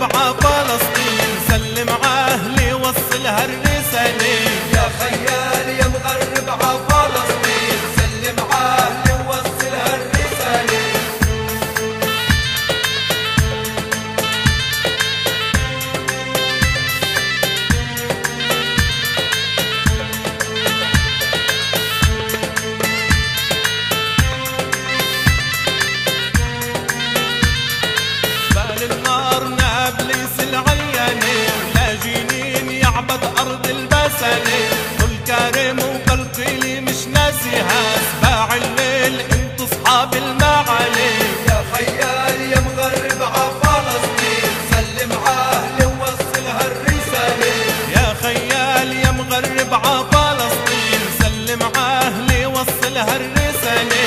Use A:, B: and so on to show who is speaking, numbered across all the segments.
A: مغرب ع فلسطين سلم عاهلي وصلها الرسالة.
B: يا خيال يا مغرب ع فلسطين سلم عاهلي ووصلها الرسالة.
A: النار نابلس العيانة ولا جنين يعبد أرض البسلة. كل كريم وقلقيلي مش ناسيها سباع الليل انتو صحاب المعالي.
B: يا خيال يا مغرب ع فلسطين سلم عاهلي ووصلها الرسالة.
A: يا خيال يا مغرب ع فلسطين سلم عاهلي وصلها الرسالة.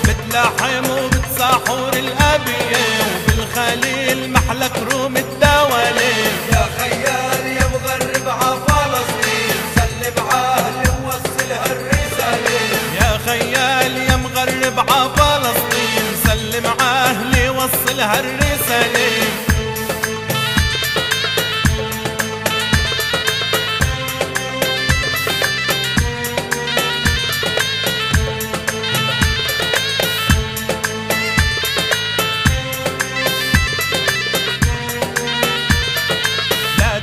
A: بتلاحم وبتساحور الأبية وبالخليل محلك روم الدولة.
B: يا خيال يا مغرب ع فلسطين سلم عاهلي ووصلها الرسالة.
A: يا خيال يا مغرب ع فلسطين سلم عاهلي وصلها الرسالة.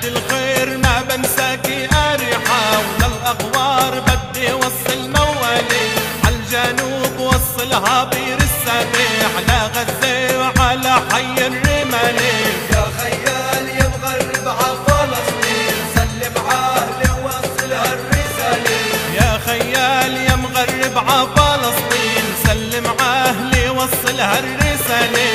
A: الخير ما بنساكي أريحة ولا الأغوار بدي وصل موالي. عالجنوب وصلها بير السبيح على غزة وعلى حي الرمالي.
B: يا خيال يا مغرب ع فلسطين سلم عاهلي ووصلها الرسالة.
A: يا خيال يا مغرب ع فلسطين سلم عاهلي وصلها الرسالة.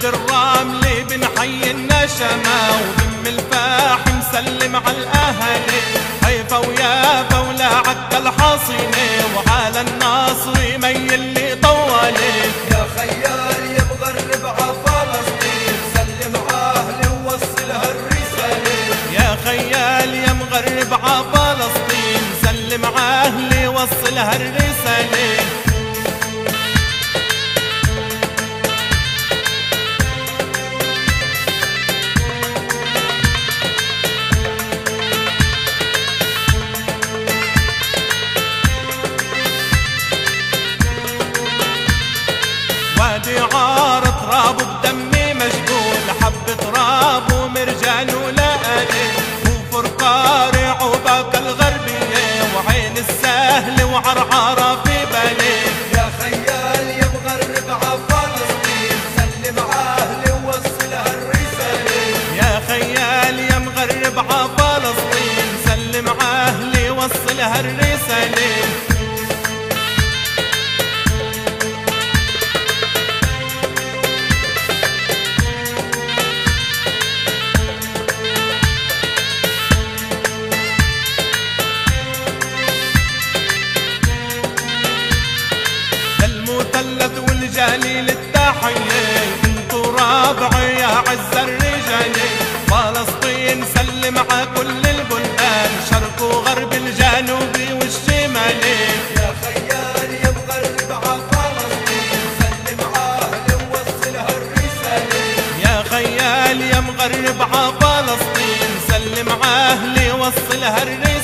A: الراملي بنحيي النشمة وبم الفاحم سلم على الأهالي. حيفا ويافا ولا عكا الحصينة وعلى الناصر يميل لي طوالي.
B: يا خيال يا مغرب ع فلسطين سلم عاهلي ووصلها الرسالة.
A: يا خيال يا مغرب ع فلسطين سلم عاهلي وصلها الرسالة. وادي عار تراب بدمي مشغول حب تراب ومرجان ولقاني وفرقار عوبك الغربية وعين السهل وعرعارة في بالي.
B: يا خيال يا مغرب ع فلسطين سلم عاهلي ووصلها الرسالة.
A: يا خيال يا مغرب ع فلسطين سلم عاهلي وصلها الرسالة. المثلث والجليل التحية انتو رابعي يا عز الرجالي. فلسطين سلم ع كل البلدان شرق وغرب الجنوبي والشمالي.
B: يا خيال يا مغرب ع فلسطين سلم عاهلي ووصلها الرسالة.
A: يا خيال يا مغرب ع فلسطين سلم عاهلي وصلها الرسالة.